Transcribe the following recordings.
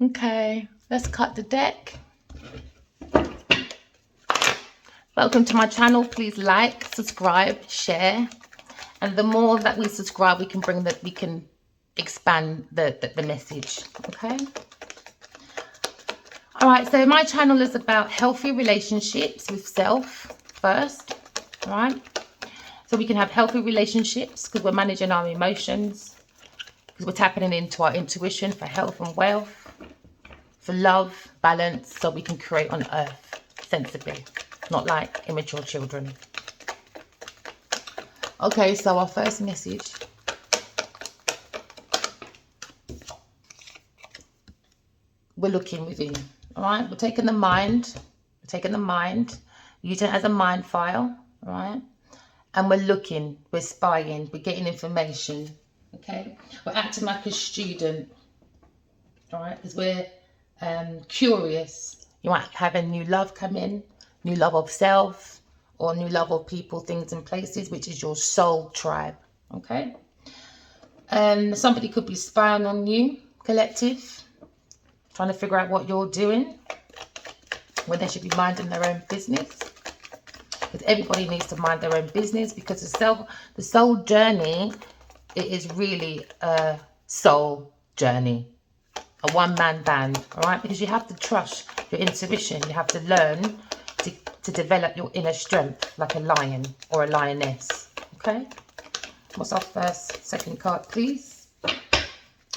Okay, let's cut the deck. Welcome to my channel. Please like, subscribe, share, and the more that we subscribe, we can expand the message. Okay. All right. So my channel is about healthy relationships with self first. All right. So we can have healthy relationships because we're managing our emotions, because we're tapping into our intuition for health and wealth, for love, balance, so we can create on earth sensibly, not like immature children. Okay, so our first message. We're looking within, all right? We're taking the mind, using it as a mind file, all right? And we're looking, we're spying, we're getting information, okay? We're acting like a student, all right? Because we're curious. You might have a new love come in, new love of self, or new love of people, things, and places, which is your soul tribe, okay? Somebody could be spying on you, collective, trying to figure out what you're doing, when they should be minding their own business. Because everybody needs to mind their own business, because the soul journey, it is really a soul journey. A one-man band, all right? Because you have to trust your intuition. You have to learn to develop your inner strength like a lion or a lioness, okay? What's our second card, please?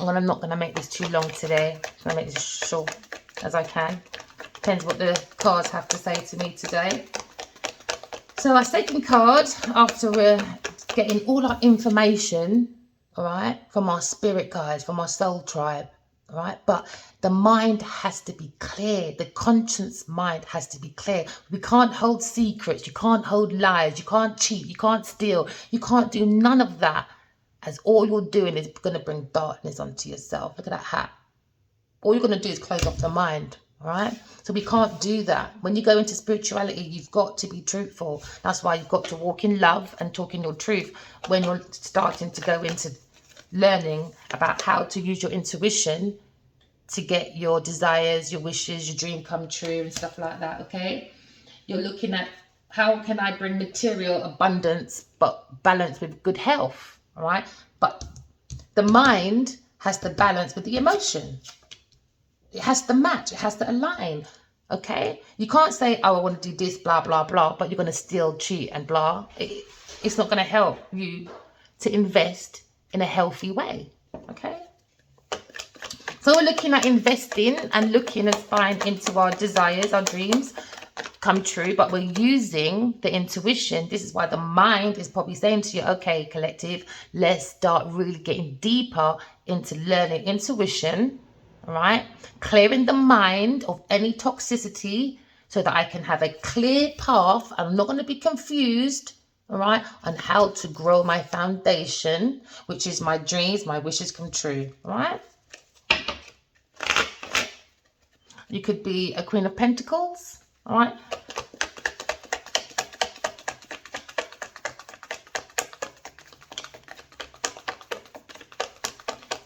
I'm not going to make this too long today. I'm going to make this short as I can. Depends what the cards have to say to me today. So our second card, after we're getting all our information, all right, from our spirit guides, from our soul tribe, all right, but the mind has to be clear. The conscious mind has to be clear. We can't hold secrets. You can't hold lies. You can't cheat. You can't steal. You can't do none of that, as all you're doing is going to bring darkness onto yourself. Look at that hat. All you're going to do is close off the mind, all right? So we can't do that. When you go into spirituality, you've got to be truthful. That's why you've got to walk in love and talk in your truth when you're starting to go into learning about how to use your intuition to get your desires, your wishes, your dream come true and stuff like that, okay? You're looking at how can I bring material abundance but balance with good health, all right? But the mind has to balance with the emotion. It has to match, it has to align, okay? You can't say, oh, I want to do this, blah, blah, blah, but you're going to still cheat and blah. It's not going to help you to invest in a healthy way, okay? So we're looking at investing and looking and spying into our desires, our dreams come true, but we're using the intuition. This is why the mind is probably saying to you, okay, collective, let's start really getting deeper into learning intuition, all right? Clearing the mind of any toxicity so that I can have a clear path. I'm not going to be confused, all right, on how to grow my foundation, which is my dreams, my wishes come true, all right? You could be a Queen of Pentacles, all right?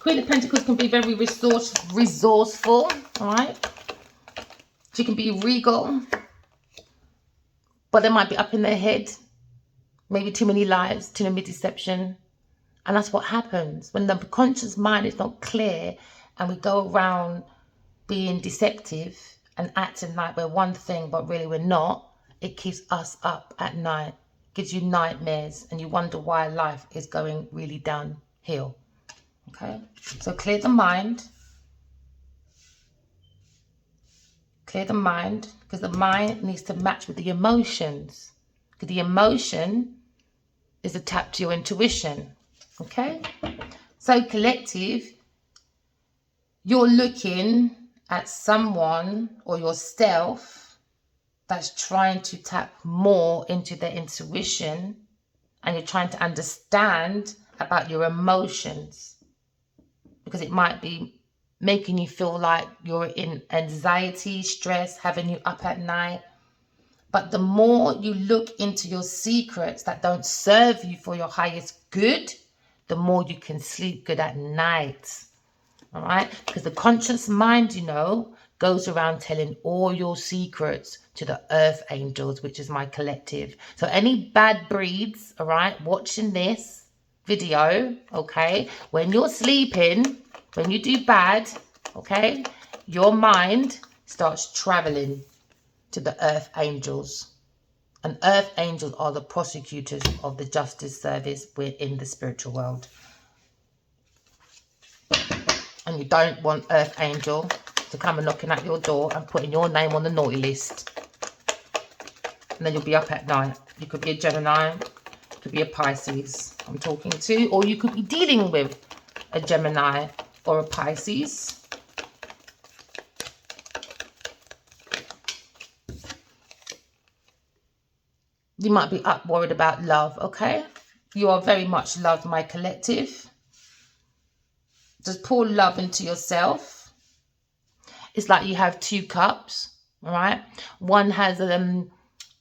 Queen of Pentacles can be very resourceful, all right? She can be regal, but they might be up in their head. Maybe too many lies, too many deception. And that's what happens when the conscious mind is not clear and we go around being deceptive and acting like we're one thing, but really we're not. It keeps us up at night, gives you nightmares, and you wonder why life is going really downhill. Okay, so clear the mind. Clear the mind, because the mind needs to match with the emotions. Because the emotion is a tap to your intuition. Okay, so collective, you're looking at someone or yourself that's trying to tap more into their intuition, and you're trying to understand about your emotions, because it might be making you feel like you're in anxiety, stress, having you up at night. But the more you look into your secrets that don't serve you for your highest good, the more you can sleep good at night. all right? Because the conscious mind, you know, goes around telling all your secrets to the earth angels, which is my collective. So any bad breeds, all right, watching this video, okay, when you're sleeping, when you do bad, okay, your mind starts traveling to the earth angels. And earth angels are the prosecutors of the justice service within the spiritual world. And you don't want earth angel to come and knocking at your door and putting your name on the naughty list. And then you'll be up at night. You could be a Gemini, you could be a Pisces I'm talking to, or you could be dealing with a Gemini or a Pisces. You might be up worried about love, okay? You are very much loved, my collective. Just pour love into yourself. It's like you have 2 cups, all right? One has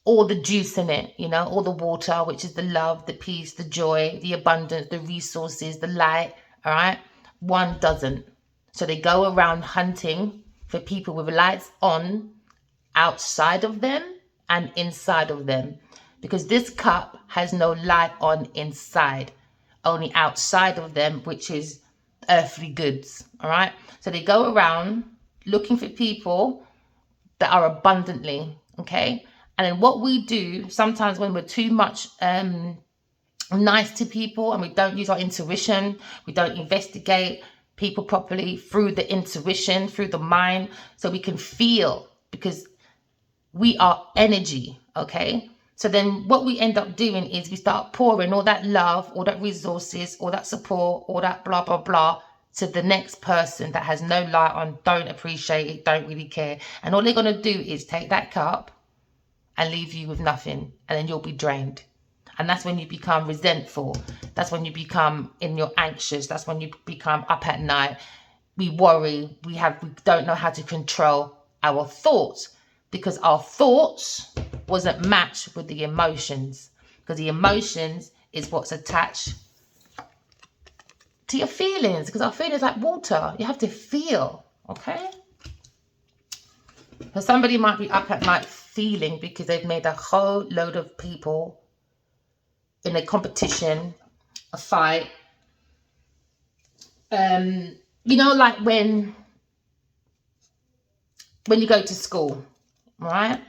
all the juice in it, you know, all the water, which is the love, the peace, the joy, the abundance, the resources, the light, all right? One doesn't. So they go around hunting for people with lights on outside of them and inside of them. Because this cup has no light on inside, only outside of them, which is earthly goods, all right? So they go around looking for people that are abundantly, okay? And then what we do sometimes when we're too much nice to people and we don't use our intuition, we don't investigate people properly through the intuition, through the mind, so we can feel, because we are energy, okay? So then what we end up doing is we start pouring all that love, all that resources, all that support, all that blah, blah, blah to the next person that has no light on, don't appreciate it, don't really care. And all they're going to do is take that cup and leave you with nothing. And then you'll be drained. And that's when you become resentful. That's when you become you're anxious. That's when you become up at night. We worry. We don't know how to control our thoughts, because our thoughts wasn't matched with the emotions, because the emotions is what's attached to your feelings, because our feelings like water. You have to feel, okay? So somebody might be up at night feeling because they've made a whole load of people in a competition, a fight. You know, like when you go to school, right?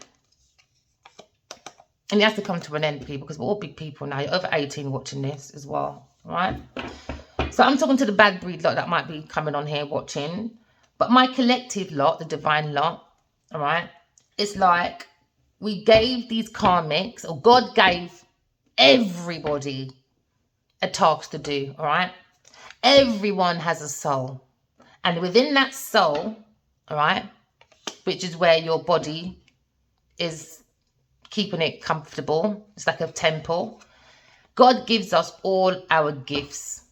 And it has to come to an end, people, because we're all big people now. You're over 18 watching this as well, right? So I'm talking to the bad breed lot that might be coming on here watching. But my collective lot, the divine lot, all right? It's like we gave these karmics, or God gave everybody a task to do, all right? Everyone has a soul. And within that soul, all right, which is where your body is keeping it comfortable. It's like a temple. God gives us all our gifts.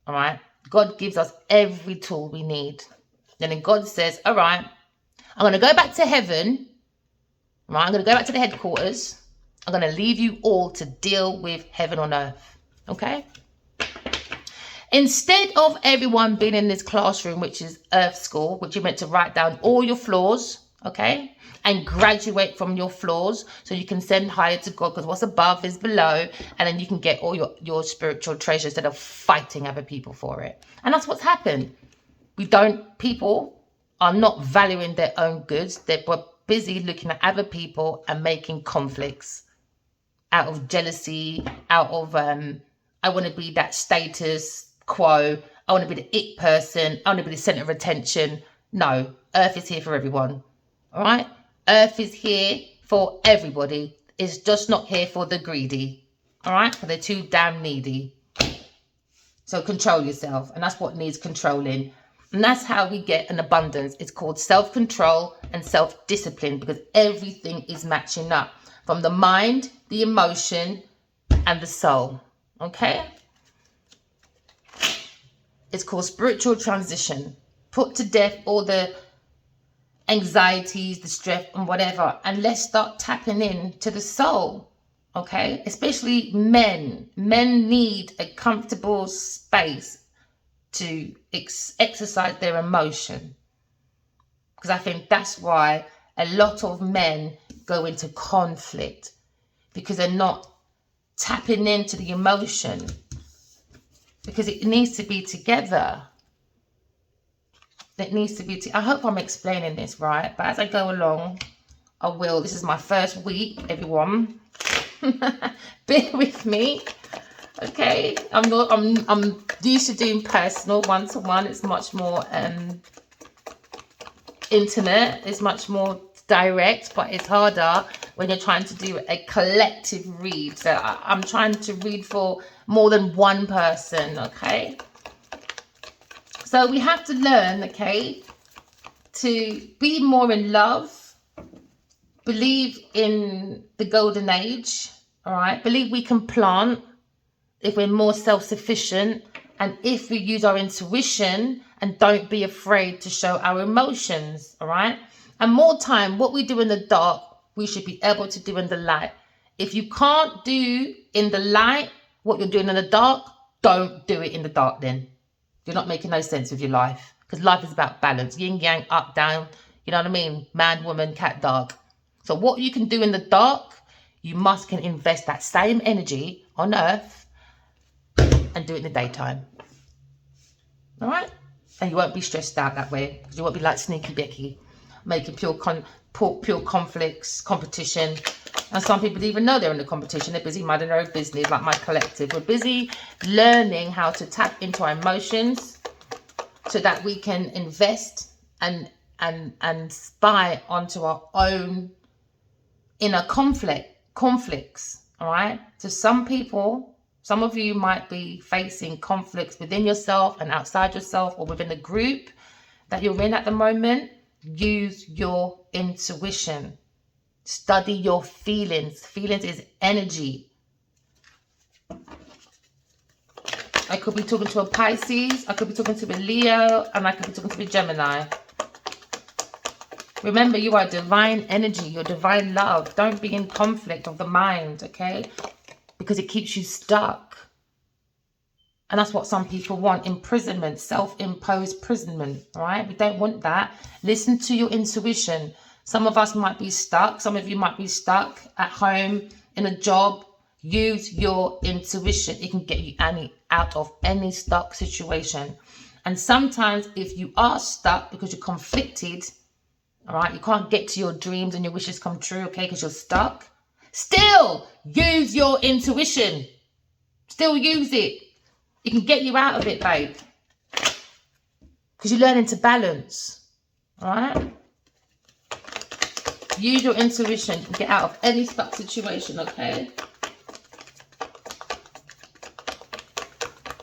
All right. God gives us every tool we need. And then God says, all right, I'm going to go back to heaven. Right. I'm going to go back to the headquarters. I'm going to leave you all to deal with heaven on earth. Okay. Instead of everyone being in this classroom, which is earth school, which you're meant to write down all your flaws, okay, and graduate from your flaws so you can send higher to God, because what's above is below, and then you can get all your spiritual treasures instead of fighting other people for it. And that's what's happened. People are not valuing their own goods. They're busy looking at other people and making conflicts out of jealousy, out of I want to be that status quo, I want to be the it person, I want to be the center of attention. No, earth is here for everyone. All right, earth is here for everybody. It's just not here for the greedy. All right, for they're too damn needy. So control yourself, and that's what needs controlling. And that's how we get an abundance. It's called self-control and self-discipline, because everything is matching up, from the mind, the emotion, and the soul. Okay? It's called spiritual transition. Put to death all the anxieties, the stress, and whatever, and let's start tapping in to the soul. Okay? Especially men. Men need a comfortable space to exercise their emotion. Because I think that's why a lot of men go into conflict, because they're not tapping into the emotion, because it needs to be together. It needs to be, I hope I'm explaining this right, but as I go along, I will. This is my first week, everyone. Bear with me. Okay, I'm used to doing personal one-to-one. It's much more intimate, it's much more direct, but it's harder when you're trying to do a collective read. So I'm trying to read for more than one person. Okay, so we have to learn, okay, to be more in love, believe in the golden age. All right, believe we can plant if we're more self-sufficient, and if we use our intuition and don't be afraid to show our emotions. All right, and more time, what we do in the dark, we should be able to do in the light. If you can't do in the light what you're doing in the dark, don't do it in the dark. Then you're not making no sense with your life, because life is about balance, yin yang, up down, you know what I mean, man, woman, cat, dog. So what you can do in the dark, you can invest that same energy on earth and do it in the daytime. All right, and you won't be stressed out that way, because you won't be like Sneaky Becky, making pure conflicts, competition. And some people even know they're in the competition. They're busy minding their own business, like my collective. We're busy learning how to tap into our emotions so that we can invest and spy onto our own inner conflicts. All right, so some of you might be facing conflicts within yourself and outside yourself, or within the group that you're in at the moment. Use your intuition. Study your feelings. Feelings is energy. I could be talking to a Pisces, I could be talking to a Leo, and I could be talking to a Gemini. Remember, you are divine energy, you're divine love. Don't be in conflict of the mind, okay? Because it keeps you stuck. And that's what some people want. Imprisonment, self-imposed imprisonment, all right? We don't want that. Listen to your intuition. Some of us might be stuck. Some of you might be stuck at home, in a job. Use your intuition. It can get you out of any stuck situation. And sometimes if you are stuck because you're conflicted, all right, you can't get to your dreams and your wishes come true, okay, because you're stuck. Still use your intuition. Still use it. It can get you out of it, babe. Because you're learning to balance. All right? Use your intuition to get out of any stuck situation, okay?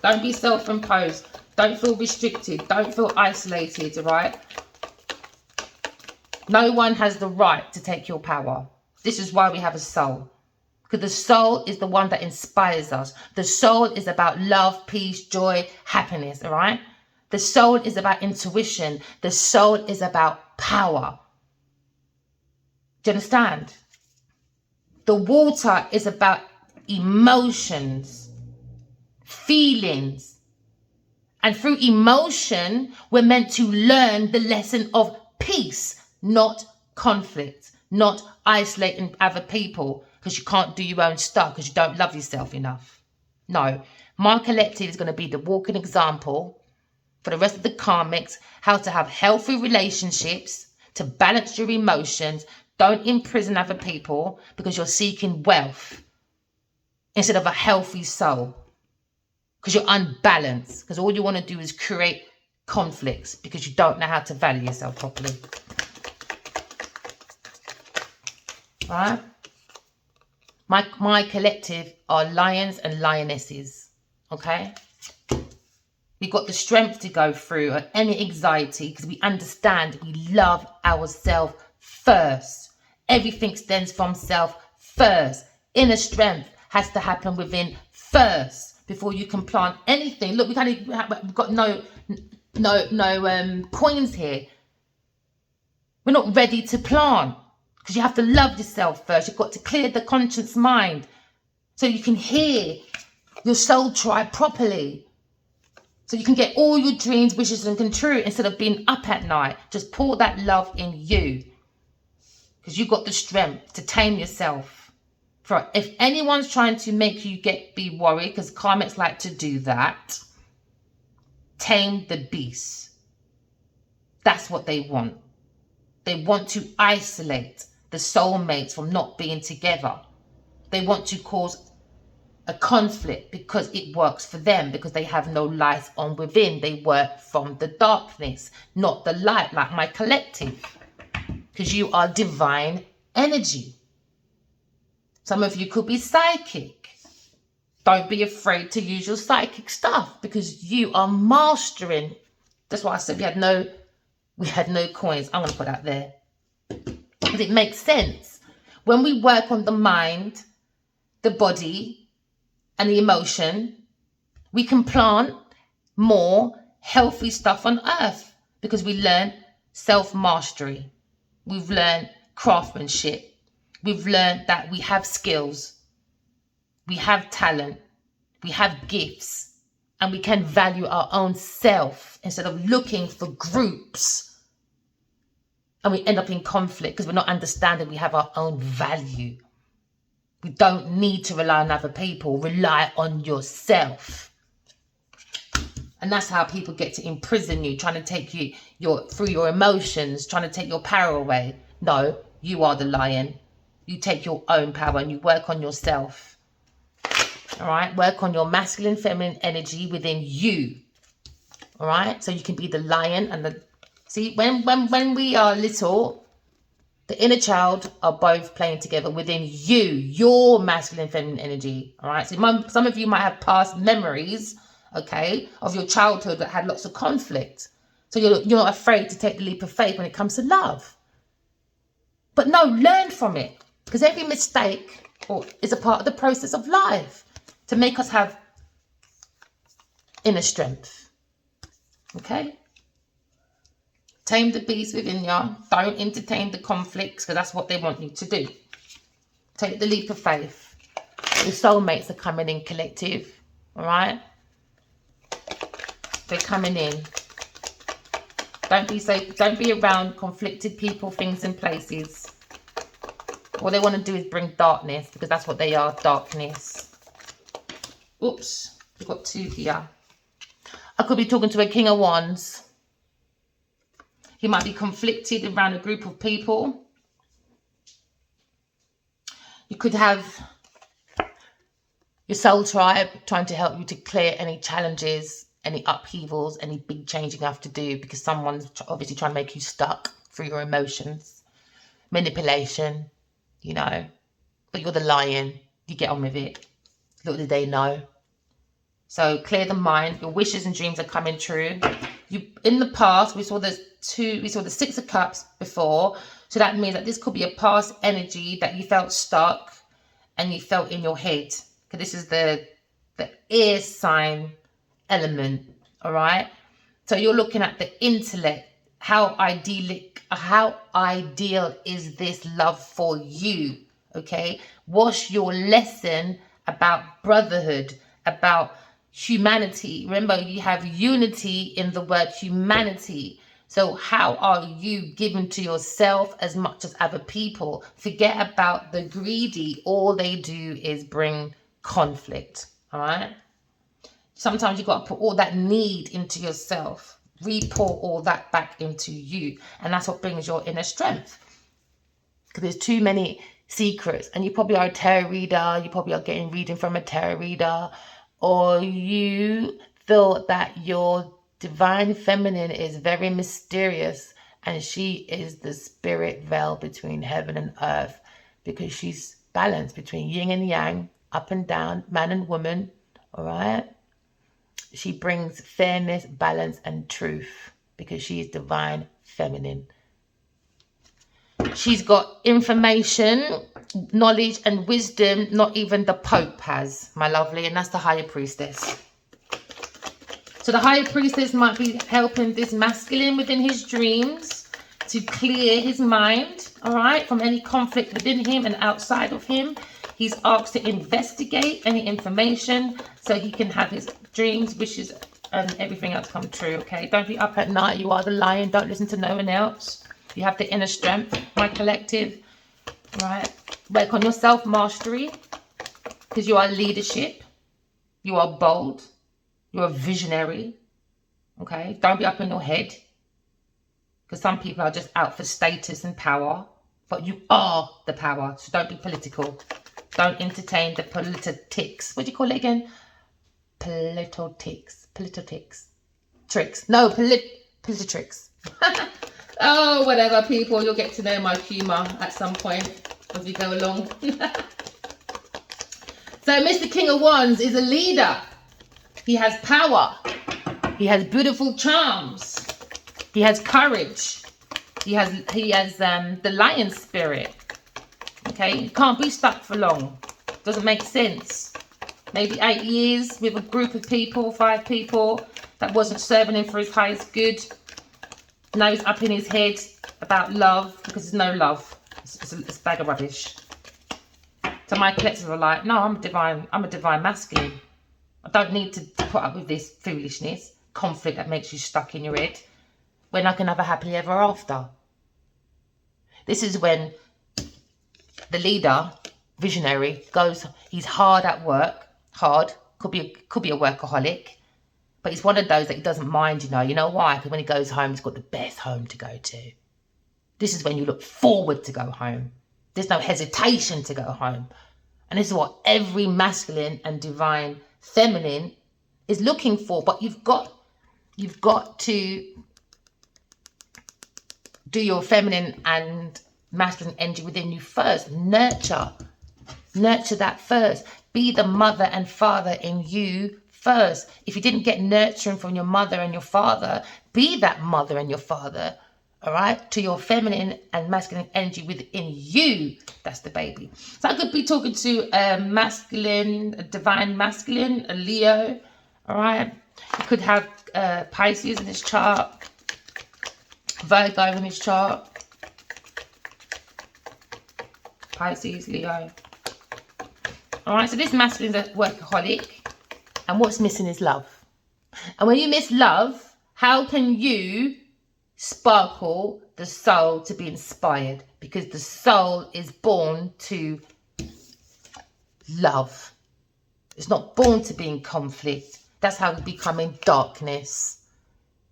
Don't be self-imposed. Don't feel restricted. Don't feel isolated, all right? No one has the right to take your power. This is why we have a soul. Because the soul is the one that inspires us. The soul is about love, peace, joy, happiness, all right? The soul is about intuition. The soul is about power. Do you understand? The water is about emotions, feelings. And through emotion, we're meant to learn the lesson of peace, not conflict, not isolating other people because you can't do your own stuff because you don't love yourself enough. No, my collective is going to be the walking example for the rest of the karmics, how to have healthy relationships, to balance your emotions. Don't imprison other people because you're seeking wealth instead of a healthy soul, because you're unbalanced, because all you want to do is create conflicts because you don't know how to value yourself properly. All right? My collective are lions and lionesses, okay? We've got the strength to go through any anxiety because we understand we love ourselves first. Everything stems from self first. Inner strength has to happen within first before you can plant anything. Look, we've got no coins here. We're not ready to plant because you have to love yourself first. You've got to clear the conscious mind so you can hear your soul tribe properly. So you can get all your dreams, wishes, and come true instead of being up at night. Just pour that love in you, because you've got the strength to tame yourself. For if anyone's trying to make you be worried, because karmics like to do that, tame the beast. That's what they want. They want to isolate the soulmates from not being together. They want to cause a conflict because it works for them, because they have no light on within. They work from the darkness, not the light, like my collective, because you are divine energy. Some of you could be psychic. Don't be afraid to use your psychic stuff, because you are mastering. That's why I said we had no coins. I'm going to put that there, because it makes sense. When we work on the mind, the body, and the emotion, we can plant more healthy stuff on earth, because we learn self-mastery. We've learned craftsmanship. We've learned that we have skills, we have talent, we have gifts, and we can value our own self instead of looking for groups. And we end up in conflict because we're not understanding we have our own value. We don't need to rely on other people. Rely on yourself. And that's how people get to imprison you, trying to take you through your emotions, trying to take your power away. No, you are the lion. You take your own power and you work on yourself. All right? Work on your masculine, feminine energy within you. All right? So you can be the lion and the... See, when we are little... The inner child are both playing together within you, your masculine, feminine energy. All right. So some of you might have past memories, okay, of your childhood that had lots of conflict. So you're not afraid to take the leap of faith when it comes to love. But no, learn from it, because every mistake is a part of the process of life to make us have inner strength. Okay. Tame the beast within you. Don't entertain the conflicts, because that's what they want you to do. Take the leap of faith. Your soulmates are coming in, collective. All right? They're coming in. Don't be around conflicted people, things and places. All they want to do is bring darkness, because that's what they are, darkness. Oops. We've got two here. I could be talking to a King of Wands. You might be conflicted around a group of people. You could have your soul tribe trying to help you to clear any challenges, any upheavals, any big change you have to do, because someone's obviously trying to make you stuck through your emotions. Manipulation, you know. But you're the lion. You get on with it. Little did they know. So clear the mind. Your wishes and dreams are coming true. In the past, we saw the Six of Cups before. So that means that this could be a past energy that you felt stuck and you felt in your head. Because this is the air sign element. All right. So you're looking at the intellect. How ideal is this love for you? Okay. What's your lesson about brotherhood, about humanity? Remember, you have unity in the word humanity. So how are you giving to yourself as much as other people? Forget about the greedy. All they do is bring conflict. All right. Sometimes you've got to put all that need into yourself. Re-pour all that back into you. And that's what brings your inner strength. Because there's too many secrets. And you probably are a tarot reader. You probably are getting reading from a tarot reader. Or you thought that your divine feminine is very mysterious and she is the spirit veil between heaven and earth, because she's balanced between yin and yang, up and down, man and woman. All right. She brings fairness, balance, and truth, because she is divine feminine. She's got information, knowledge, and wisdom not even the Pope has, my lovely, and that's the higher priestess. So the higher priestess might be helping this masculine within his dreams to clear his mind, all right, from any conflict within him and outside of him. He's asked to investigate any information so he can have his dreams, wishes, and everything else come true, okay? Don't be up at night. You are the lion. Don't listen to no one else. You have the inner strength, my collective, right? Work on your self-mastery, because you are leadership. You are bold. You're a visionary, okay? Don't be up in your head, because some people are just out for status and power, but you are the power, so don't be political. Don't entertain the politics. What do you call it again? Politics. Tricks. No, polititrix. Oh, whatever, people. You'll get to know my humour at some point as we go along. So Mr. King of Wands is a leader. He has power. He has beautiful charms. He has courage. He has the lion spirit. Okay, you can't be stuck for long. Doesn't make sense. Maybe 8 years with a group of people, 5 people that wasn't serving him for his highest good. Now he's up in his head about love, because there's no love. It's a bag of rubbish. So my collective are like, no, I'm a divine masculine. I don't need to put up with this foolishness, conflict that makes you stuck in your head, when I can have a happily ever after. This is when the leader, visionary, goes, he's hard at work, could be a workaholic, but he's one of those that he doesn't mind, you know why? Because when he goes home, he's got the best home to go to. This is when you look forward to go home. There's no hesitation to go home. And this is what every masculine and divine feminine is looking for. But you've got to do your feminine and masculine energy within you first. Nurture that first. Be the mother and father in you first. If you didn't get nurturing from your mother and your father, be that mother and your father, all right, to your feminine and masculine energy within you. That's the baby. So I could be talking to a divine masculine, a Leo, all right. You could have Pisces in his chart, Virgo in his chart, Pisces, Leo. All right, so this masculine is a workaholic, and what's missing is love. And when you miss love, how can you sparkle the soul to be inspired? Because the soul is born to love. It's not born to be in conflict. That's how we become in darkness.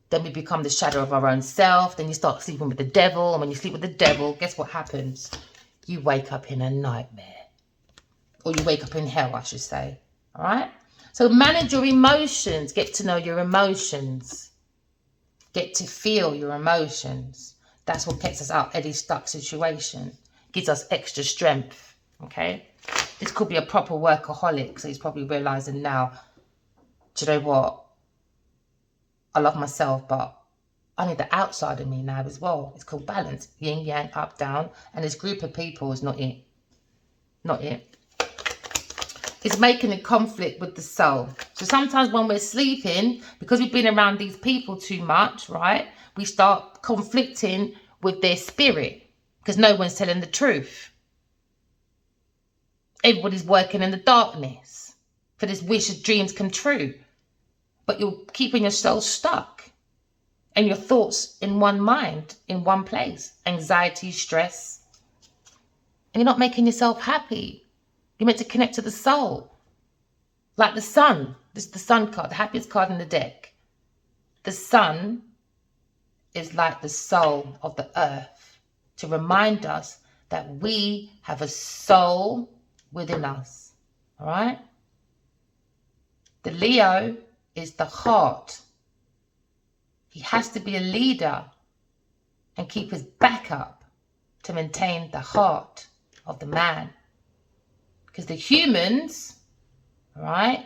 Then we become the shadow of our own self. Then you start sleeping with the devil. And when you sleep with the devil, guess what happens? You wake up in a nightmare. Or you wake up in hell, I should say. All right? So manage your emotions. Get to know your emotions. Get to feel your emotions. That's what gets us out of any stuck situation. Gives us extra strength. Okay? This could be a proper workaholic. So he's probably realising now, do you know what? I love myself, but I need the outside of me now as well. It's called balance. Yin, yang, up, down. And this group of people is not it. Not it. It's making a conflict with the soul. So sometimes when we're sleeping, because we've been around these people too much, right? We start conflicting with their spirit because no one's telling the truth. Everybody's working in the darkness for this wish of dreams come true. But you're keeping your soul stuck and your thoughts in one mind, in one place. Anxiety, stress. And you're not making yourself happy. You're meant to connect to the soul. Like the sun. This is the sun card, the happiest card in the deck. The sun is like the soul of the earth to remind us that we have a soul within us. All right? The Leo is the heart. He has to be a leader and keep his back up to maintain the heart of the man. Because the humans, all right,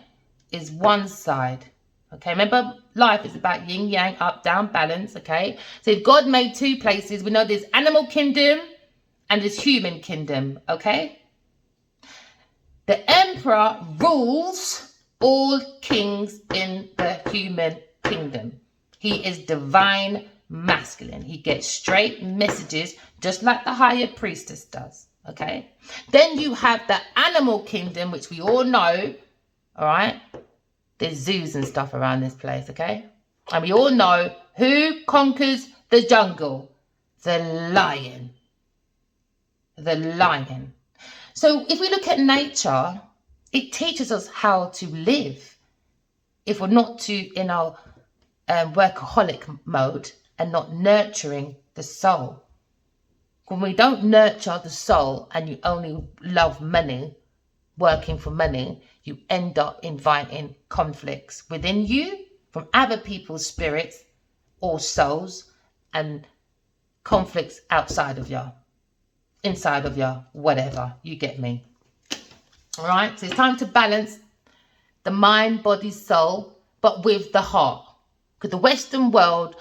is one side. Okay, remember, life is about yin, yang, up, down, balance, okay? So if God made two places, we know there's animal kingdom and there's human kingdom, okay? The emperor rules all kings in the human kingdom. He is divine masculine. He gets straight messages just like the higher priestess does. Okay, then you have the animal kingdom, which we all know, all right, There's zoos and stuff around this place, okay? And we all know who conquers the jungle. The lion. The lion. So if we look at nature, it teaches us how to live. If we're not in our workaholic mode and not nurturing the soul. When we don't nurture the soul and you only love money, working for money, you end up inviting conflicts within you from other people's spirits or souls, and conflicts outside of you, inside of you, whatever. You get me. All right. So it's time to balance the mind, body, soul, but with the heart. Because the Western world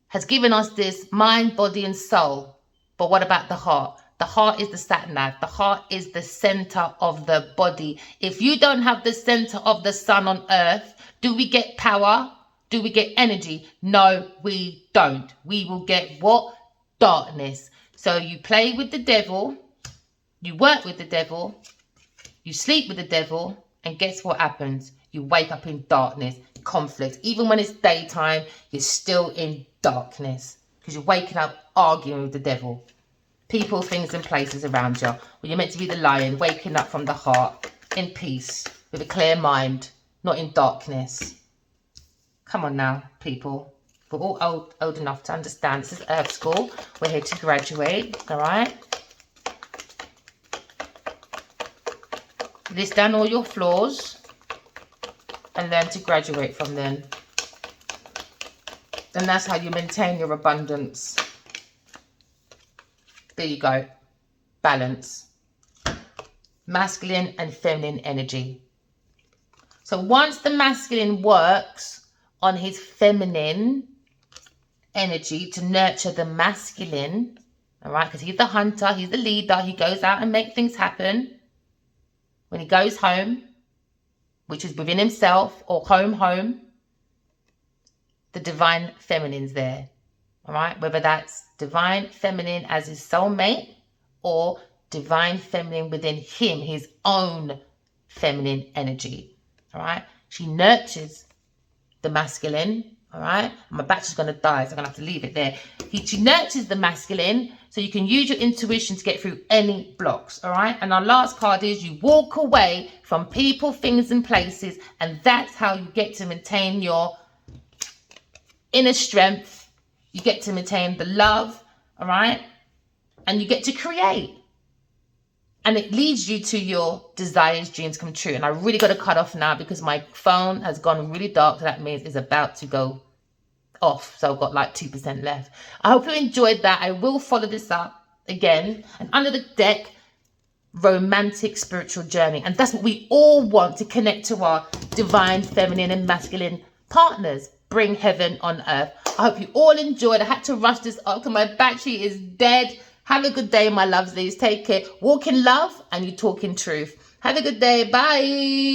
has given us this mind, body, and soul. But what about the heart? The heart is the sat-nav. The heart is the center of the body. If you don't have the center of the sun on earth, do we get power? Do we get energy? No, we don't. We will get what? Darkness. So you play with the devil, you work with the devil, you sleep with the devil, and guess what happens? You wake up in darkness, conflict. Even when it's daytime, you're still in darkness because you're waking up arguing with the devil. People, things, and places around you. Well, you're meant to be the lion, waking up from the heart in peace with a clear mind, not in darkness. Come on now, people. We're all old enough to understand. This is Earth School. We're here to graduate, all right? List down all your flaws and learn to graduate from them. And that's how you maintain your abundance. There you go. Balance. Masculine and feminine energy. So once the masculine works on his feminine energy to nurture the masculine, all right, because he's the hunter, he's the leader, he goes out and makes things happen. When he goes home, which is within himself or home, the divine feminine's there. All right, whether that's divine feminine as his soulmate or divine feminine within him, his own feminine energy. All right, she nurtures the masculine. All right, my battery's going to die, so I'm going to have to leave it there. She nurtures the masculine so you can use your intuition to get through any blocks. All right, and our last card is you walk away from people, things, and places, and that's how you get to maintain your inner strength. You get to maintain the love, all right? And you get to create. And it leads you to your desires, dreams come true. And I really got to cut off now because my phone has gone really dark. So that means it's about to go off. So I've got like 2% left. I hope you enjoyed that. I will follow this up again. And under the deck, romantic spiritual journey. And that's what we all want, to connect to our divine feminine and masculine partners. Bring heaven on earth. I hope you all enjoyed. I had to rush this up because my battery is dead. Have a good day, my lovelies. Take care. Walk in love and you talk in truth. Have a good day. Bye.